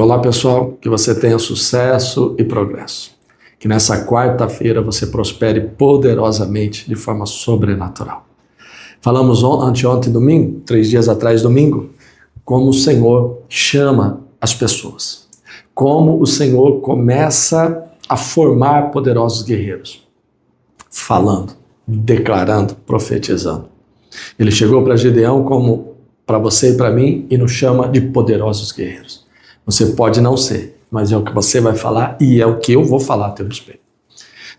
Olá pessoal, que você tenha sucesso e progresso. Que nessa quarta-feira você prospere poderosamente de forma sobrenatural. Falamos anteontem, domingo, 3 dias atrás, domingo, como o Senhor chama as pessoas. Como o Senhor começa a formar poderosos guerreiros. Falando, declarando, profetizando. Ele chegou para Gideão como para você e para mim e nos chama de poderosos guerreiros. Você pode não ser, mas é o que você vai falar e é o que eu vou falar a teu respeito.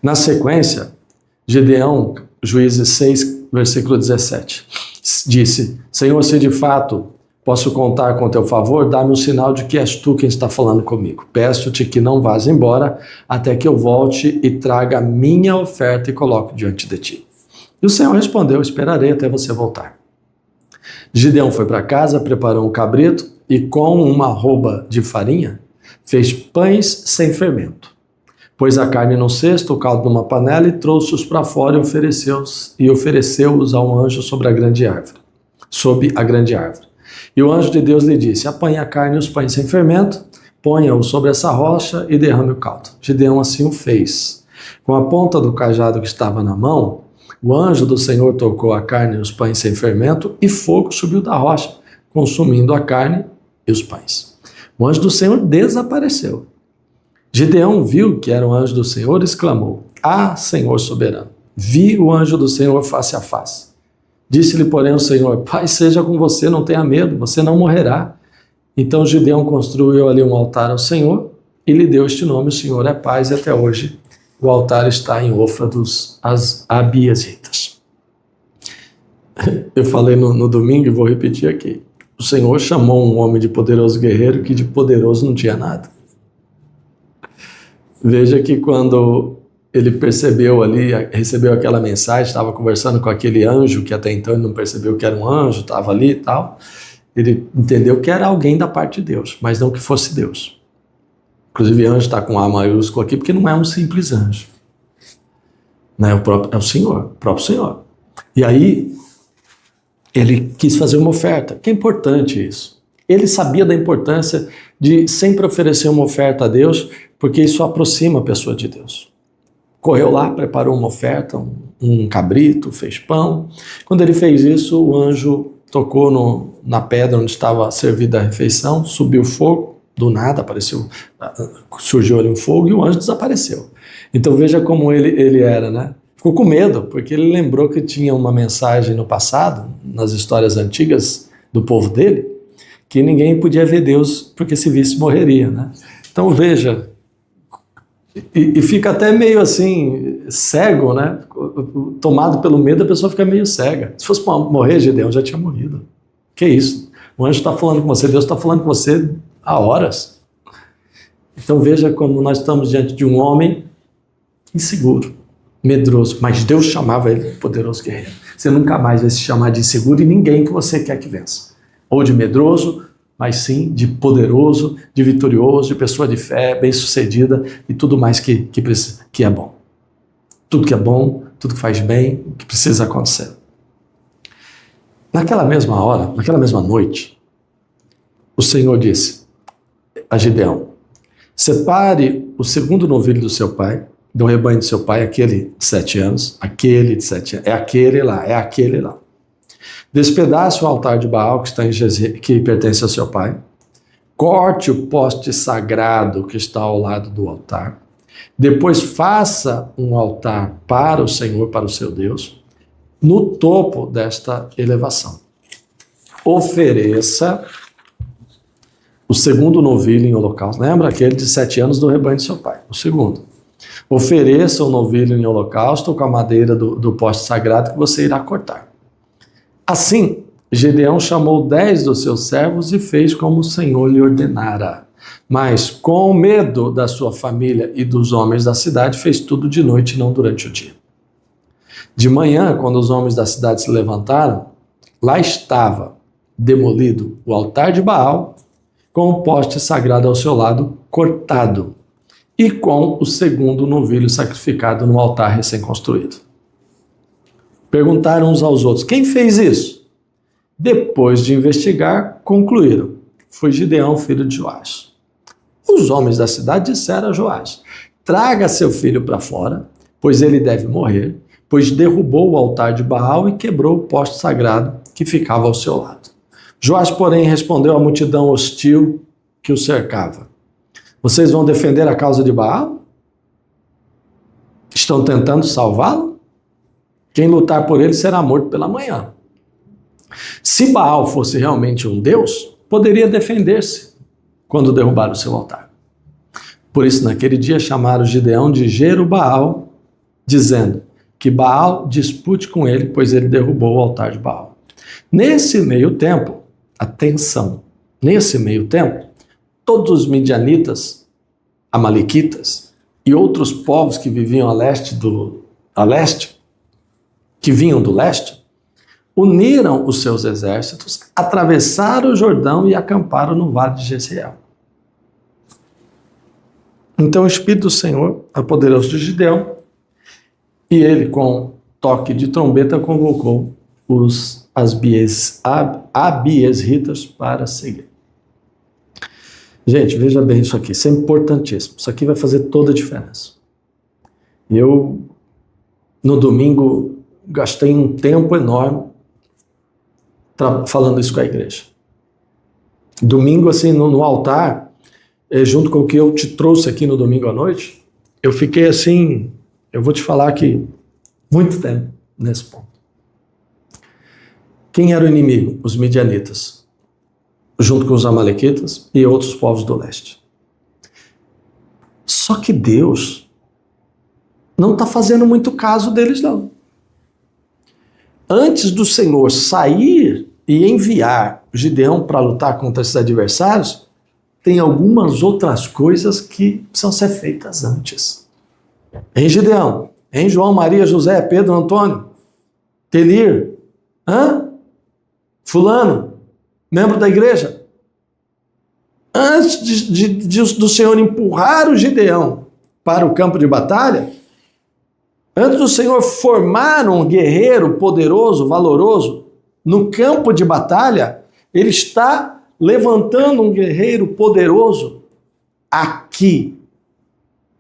Na sequência, Gideão, Juízes 6, versículo 17, disse: Senhor, se de fato posso contar com teu favor, dá-me um sinal de que és tu quem está falando comigo. Peço-te que não vás embora até que eu volte e traga a minha oferta e coloque diante de ti. E o Senhor respondeu: esperarei até você voltar. Gideão foi para casa, preparou um cabrito e com uma arroba de farinha fez pães sem fermento. Pôs a carne no cesto, o caldo numa panela e trouxe-os para fora e ofereceu-os a um anjo sob a grande árvore. E o anjo de Deus lhe disse: apanhe a carne e os pães sem fermento, ponha-os sobre essa rocha e derrame o caldo. Gideão assim o fez. Com a ponta do cajado que estava na mão, o anjo do Senhor tocou a carne e os pães sem fermento e fogo subiu da rocha, consumindo a carne e os pães. O anjo do Senhor desapareceu. Gideão viu que era o anjo do Senhor e exclamou: Ah, Senhor soberano, vi o anjo do Senhor face a face. Disse-lhe, porém, o Senhor: Pai seja com você, não tenha medo, você não morrerá. Então Gideão construiu ali um altar ao Senhor e lhe deu este nome: o Senhor é paz, e até hoje o altar está em Ofra dos Abiezritas. Eu falei no domingo e vou repetir aqui. O Senhor chamou um homem de poderoso guerreiro que de poderoso não tinha nada. Veja que quando ele percebeu ali, recebeu aquela mensagem, estava conversando com aquele anjo, que até então ele não percebeu que era um anjo, estava ali e tal, ele entendeu que era alguém da parte de Deus, mas não que fosse Deus. Inclusive, anjo está com A maiúsculo aqui, porque não é um simples anjo. Não é o Senhor, o próprio Senhor. E aí, ele quis fazer uma oferta. Que é importante isso. Ele sabia da importância de sempre oferecer uma oferta a Deus, porque isso aproxima a pessoa de Deus. Correu lá, preparou uma oferta, um cabrito, fez pão. Quando ele fez isso, o anjo tocou na pedra onde estava servida a refeição, subiu fogo. Do nada surgiu ali um fogo e o anjo desapareceu. Então veja como ele era, né? Ficou com medo, porque ele lembrou que tinha uma mensagem no passado, nas histórias antigas do povo dele, que ninguém podia ver Deus, porque se visse morreria, né? Então veja, e fica até meio assim, cego, né? Tomado pelo medo, a pessoa fica meio cega. Se fosse para morrer, Gideão já tinha morrido. Que isso? O anjo está falando com você, Deus está falando com você há horas. Então veja como nós estamos diante de um homem inseguro, medroso, mas Deus chamava ele de poderoso guerreiro. Você nunca mais vai se chamar de inseguro e ninguém que você quer que vença. Ou de medroso, mas sim de poderoso, de vitorioso, de pessoa de fé, bem-sucedida e tudo mais que é bom. Tudo que é bom, tudo que faz bem, o que precisa acontecer. Naquela mesma hora, naquela mesma noite, o Senhor disse a Gideão: separe o segundo novilho do seu pai, do rebanho do seu pai, aquele de 7 anos, é aquele lá. Despedace o altar de Baal que está em Jezreel, que pertence ao seu pai. Corte o poste sagrado que está ao lado do altar. Depois faça um altar para o Senhor, para o seu Deus, no topo desta elevação. Ofereça o segundo novilho em holocausto. Lembra aquele de 7 anos do rebanho de seu pai? O segundo. Ofereça o novilho em holocausto com a madeira do poste sagrado que você irá cortar. Assim, Gideão chamou 10 dos seus servos e fez como o Senhor lhe ordenara. Mas, com medo da sua família e dos homens da cidade, fez tudo de noite e não durante o dia. De manhã, quando os homens da cidade se levantaram, lá estava demolido o altar de Baal, com o poste sagrado ao seu lado cortado, e com o segundo novilho sacrificado no altar recém-construído. Perguntaram uns aos outros: quem fez isso? Depois de investigar, concluíram: foi Gideão, filho de Joás. Os homens da cidade disseram a Joás: traga seu filho para fora, pois ele deve morrer, pois derrubou o altar de Baal e quebrou o poste sagrado que ficava ao seu lado. Joás, porém, respondeu à multidão hostil que o cercava: vocês vão defender a causa de Baal? Estão tentando salvá-lo? Quem lutar por ele será morto pela manhã. Se Baal fosse realmente um deus, poderia defender-se quando derrubar o seu altar. Por isso, naquele dia, chamaram Gideão de Jerubaal, dizendo que Baal dispute com ele, pois ele derrubou o altar de Baal. Nesse meio tempo, atenção, nesse meio tempo, todos os midianitas, amalequitas e outros povos que viviam a leste, que vinham do leste, uniram os seus exércitos, atravessaram o Jordão e acamparam no vale de Jezreel. Então o Espírito do Senhor apoderou-se de Gideão e ele, com toque de trombeta, convocou os abiesritas para seguir. Gente, veja bem isso aqui, isso é importantíssimo. Isso aqui vai fazer toda a diferença. Eu, no domingo, gastei um tempo enorme falando isso com a igreja. Domingo, assim, no altar, junto com o que eu te trouxe aqui no domingo à noite, eu fiquei assim, eu vou te falar que muito tempo nesse ponto. Quem era o inimigo? Os midianitas, junto com os amalequitas e outros povos do leste. Só que Deus não está fazendo muito caso deles, não. Antes do Senhor sair e enviar Gideão para lutar contra esses adversários, tem algumas outras coisas que precisam ser feitas antes. Hein, Gideão? Hein, João, Maria, José, Pedro, Antônio, Telir, fulano, membro da igreja? Antes do Senhor empurrar o Gideão para o campo de batalha, antes do Senhor formar um guerreiro poderoso, valoroso, no campo de batalha, ele está levantando um guerreiro poderoso aqui,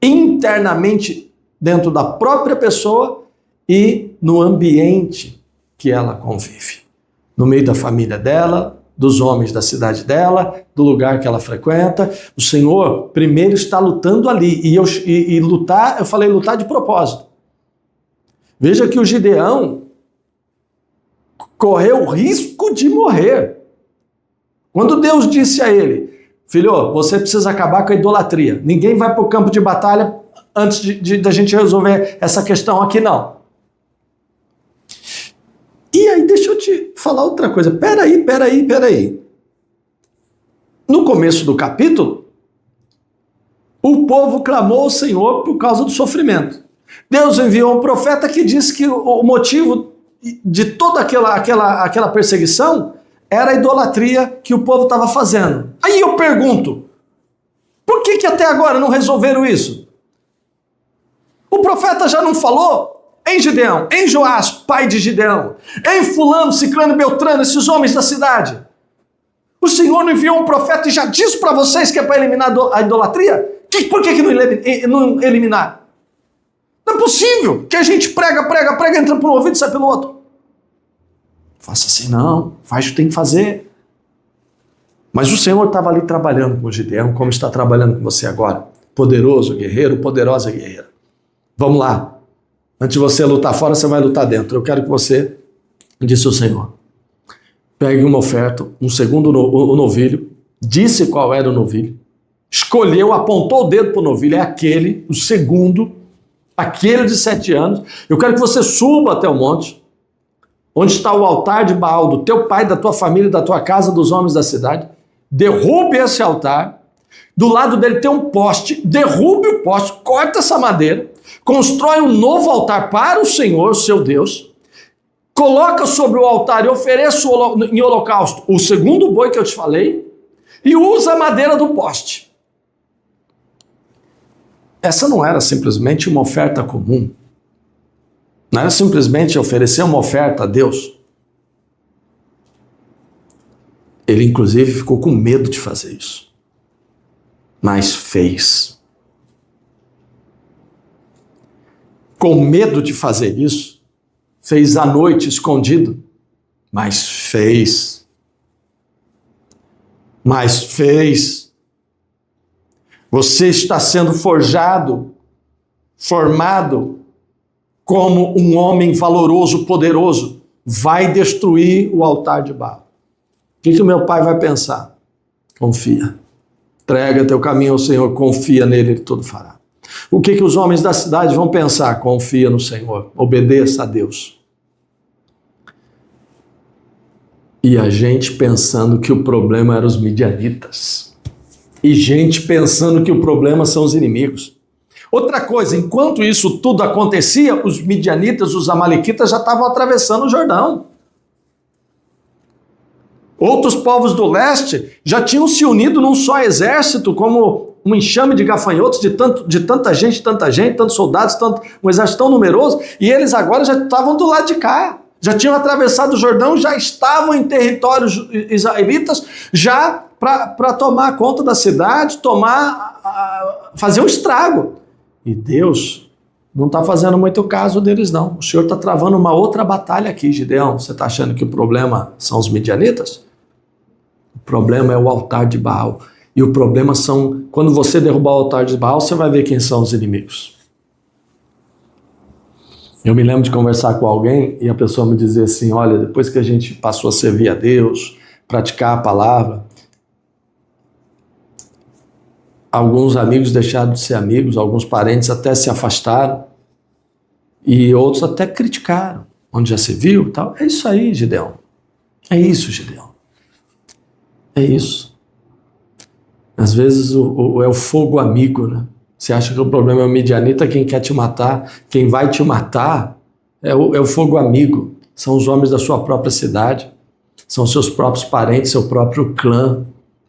internamente, dentro da própria pessoa e no ambiente que ela convive. No meio da família dela, dos homens da cidade dela, do lugar que ela frequenta. O Senhor primeiro está lutando ali. E lutar, eu falei lutar de propósito. Veja que o Gideão correu o risco de morrer. Quando Deus disse a ele: filho, você precisa acabar com a idolatria. Ninguém vai para o campo de batalha antes da gente resolver essa questão aqui, não. E aí, deixa eu te falar outra coisa. Peraí. No começo do capítulo, o povo clamou ao Senhor por causa do sofrimento. Deus enviou um profeta que disse que o motivo de toda aquela perseguição era a idolatria que o povo estava fazendo. Aí eu pergunto, por que até agora não resolveram isso? O profeta já não falou? Em Gideão, em Joás, pai de Gideão, em fulano, ciclano e beltrano, esses homens da cidade. O Senhor não enviou um profeta e já disse para vocês que é para eliminar a idolatria? Por que não eliminar? Não é possível que a gente prega, entra por um ouvido e sai pelo outro. Faça assim não, faz o que tem que fazer. Mas o Senhor estava ali trabalhando com Gideão, como está trabalhando com você agora. Poderoso guerreiro, poderosa guerreira. Vamos lá. Antes de você lutar fora, você vai lutar dentro. Eu quero que você, disse o Senhor, pegue uma oferta, um segundo novilho, disse qual era o novilho, escolheu, apontou o dedo para o novilho, é aquele, o segundo, aquele de 7 anos. Eu quero que você suba até o monte, onde está o altar de Baal, do teu pai, da tua família, da tua casa, dos homens da cidade. Derrube esse altar. Do lado dele tem um poste, derrube o poste, corta essa madeira, constrói um novo altar para o Senhor, seu Deus, coloca sobre o altar e ofereça em holocausto o segundo boi que eu te falei e usa a madeira do poste. Essa não era simplesmente uma oferta comum. Não era simplesmente oferecer uma oferta a Deus. Ele, inclusive, ficou com medo de fazer isso. mas fez. Com medo de fazer isso, fez à noite escondido, mas fez. Mas fez. Você está sendo forjado, formado como um homem valoroso, poderoso. Vai destruir o altar de Baal. O que o meu pai vai pensar? Confia. Entrega teu caminho ao Senhor, confia nele, ele tudo fará. O que os homens da cidade vão pensar? Confia no Senhor, obedeça a Deus. E a gente pensando que o problema eram os midianitas. E gente pensando que o problema são os inimigos. Outra coisa, enquanto isso tudo acontecia, os midianitas, os amalequitas já estavam atravessando o Jordão. Outros povos do leste já tinham se unido num só exército, como um enxame de gafanhotos, de tanta gente, tantos soldados, um exército tão numeroso, e eles agora já estavam do lado de cá. Já tinham atravessado o Jordão, já estavam em territórios israelitas, já para tomar conta da cidade, fazer um estrago. E Deus não está fazendo muito caso deles, não. O Senhor está travando uma outra batalha aqui, Gideão. Você está achando que o problema são os midianitas? O problema é o altar de Baal. E o problema são, quando você derrubar o altar de Baal, você vai ver quem são os inimigos. Eu me lembro de conversar com alguém e a pessoa me dizer assim, olha, depois que a gente passou a servir a Deus, praticar a palavra, alguns amigos deixaram de ser amigos, alguns parentes até se afastaram e outros até criticaram. Onde já se viu, tal. É isso aí, Gideão. É isso, Gideão. É isso. Às vezes é o fogo amigo, né? Você acha que o problema é o midianita, quem quer te matar, quem vai te matar é o fogo amigo. São os homens da sua própria cidade, são seus próprios parentes, seu próprio clã.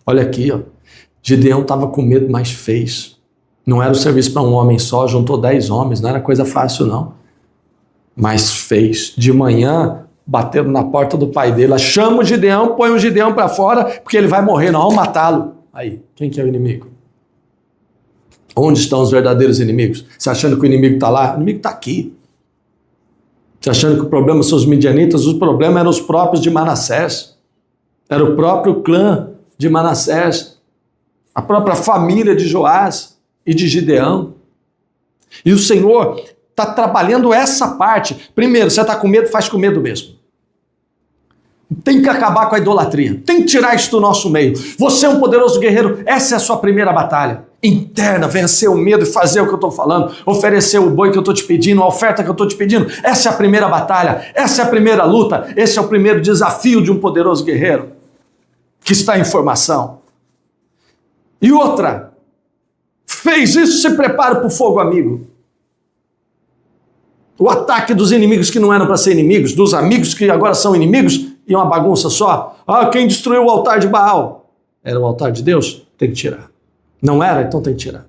Olha aqui, ó. Gideão estava com medo, mas fez. Não era o serviço para um homem só, juntou 10 homens, não era coisa fácil não. Mas fez. De manhã, bateram na porta do pai dele, chama o Gideão, põe o Gideão para fora, porque ele vai morrer, não, vamos matá-lo. Aí, quem que é o inimigo? Onde estão os verdadeiros inimigos? Você achando que o inimigo está lá? O inimigo está aqui. Você achando que o problema são os midianitas? O problema eram os próprios de Manassés. Era o próprio clã de Manassés. A própria família de Joás e de Gideão. E o Senhor está trabalhando essa parte. Primeiro, você está com medo, faz com medo mesmo. Tem que acabar com a idolatria. Tem que tirar isso do nosso meio. Você é um poderoso guerreiro. Essa é a sua primeira batalha. Interna, vencer o medo e fazer o que eu estou falando. Oferecer o boi que eu estou te pedindo, a oferta que eu estou te pedindo. Essa é a primeira batalha. Essa é a primeira luta. Esse é o primeiro desafio de um poderoso guerreiro que está em formação. E outra, fez isso, se prepara para o fogo amigo. O ataque dos inimigos que não eram para ser inimigos, dos amigos que agora são inimigos, e uma bagunça só. Quem destruiu o altar de Baal? Era o altar de Deus? Tem que tirar. Não era? Então tem que tirar.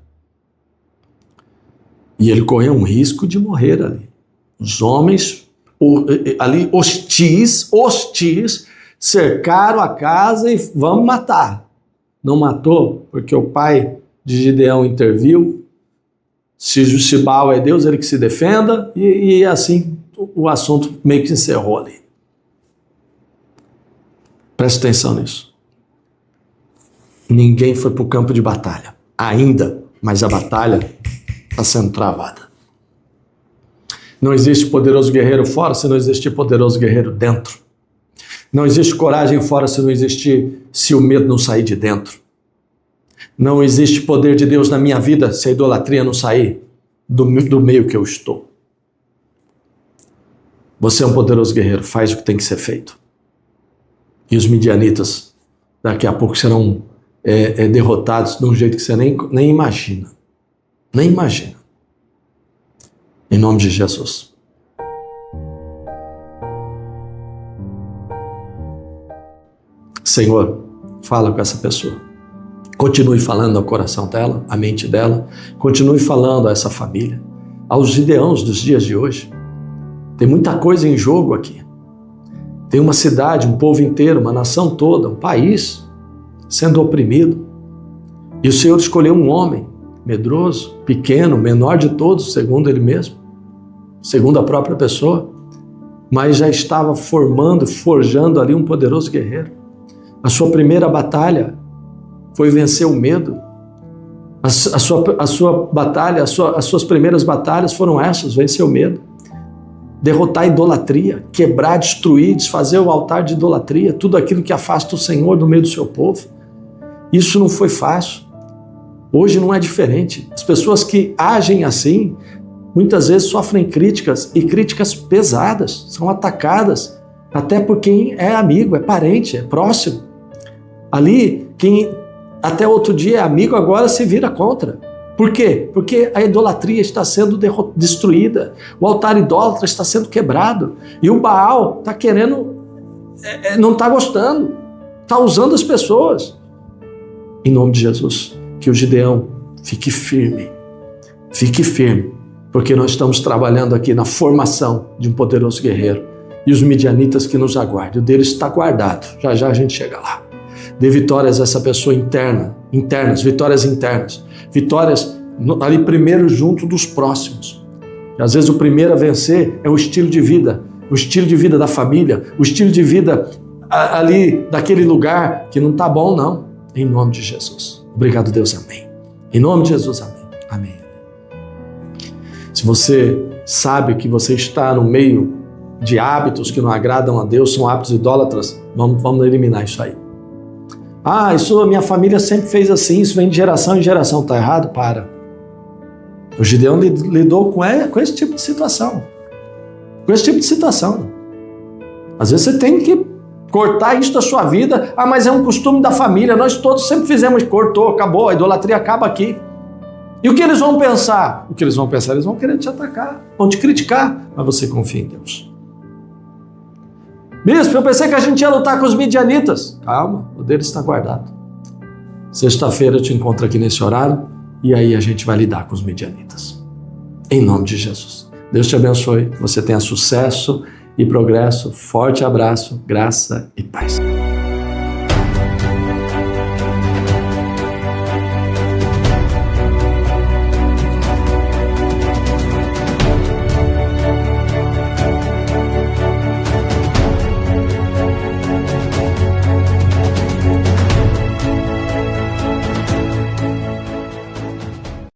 E ele correu um risco de morrer ali. Os homens ali hostis, cercaram a casa e vamos matar. Não matou, porque o pai de Gideão interviu. Se Baal é Deus, ele que se defenda, e assim o assunto meio que encerrou ali. Preste atenção nisso. Ninguém foi para o campo de batalha, ainda, mas a batalha está sendo travada. Não existe poderoso guerreiro fora se não existir poderoso guerreiro dentro. Não existe coragem fora se o medo não sair de dentro. Não existe poder de Deus na minha vida se a idolatria não sair do meio que eu estou. Você é um poderoso guerreiro, faz o que tem que ser feito. E os midianitas daqui a pouco serão derrotados de um jeito que você nem imagina. Nem imagina. Em nome de Jesus. Senhor, fala com essa pessoa. Continue falando ao coração dela, à mente dela. Continue falando a essa família, aos Gideãos dos dias de hoje. Tem muita coisa em jogo aqui. Tem uma cidade, um povo inteiro, uma nação toda, um país sendo oprimido. E o Senhor escolheu um homem medroso, pequeno, menor de todos, segundo ele mesmo, segundo a própria pessoa, mas já estava formando, forjando ali um poderoso guerreiro. A sua primeira batalha foi vencer o medo. A sua batalha, as suas primeiras batalhas foram essas: vencer o medo, derrotar a idolatria, quebrar, destruir, desfazer o altar de idolatria, tudo aquilo que afasta o Senhor do meio do seu povo. Isso não foi fácil. Hoje não é diferente. As pessoas que agem assim, muitas vezes sofrem críticas, e críticas pesadas, são atacadas, até por quem é amigo, é parente, é próximo. Ali, quem até outro dia é amigo, agora se vira contra. Por quê? Porque a idolatria está sendo destruída, o altar idólatra está sendo quebrado, e o Baal está querendo, não está gostando, está usando as pessoas. Em nome de Jesus, que o Gideão fique firme, porque nós estamos trabalhando aqui na formação de um poderoso guerreiro, e os midianitas que nos aguardem, o dele está guardado, já já a gente chega lá. Dê vitórias a essa pessoa vitórias internas, vitórias ali primeiro junto dos próximos. E às vezes o primeiro a vencer é o estilo de vida da família, o estilo de vida ali daquele lugar que não está bom, não. Em nome de Jesus. Obrigado, Deus, amém. Em nome de Jesus, amém. Amém. Se você sabe que você está no meio de hábitos que não agradam a Deus, são hábitos idólatras, vamos eliminar isso aí. Isso a minha família sempre fez assim, isso vem de geração em geração. Está errado? Para. O Gideão lidou com esse tipo de situação. Às vezes você tem que cortar isso da sua vida. Mas é um costume da família, nós todos sempre fizemos, cortou, acabou, a idolatria acaba aqui. E o que eles vão pensar? Eles vão querer te atacar, vão te criticar, mas você confia em Deus. Bispo, eu pensei que a gente ia lutar com os midianitas. Calma, o deles está guardado. Sexta-feira eu te encontro aqui nesse horário, e aí a gente vai lidar com os midianitas. Em nome de Jesus. Deus te abençoe, que você tenha sucesso e progresso. Forte abraço, graça e paz.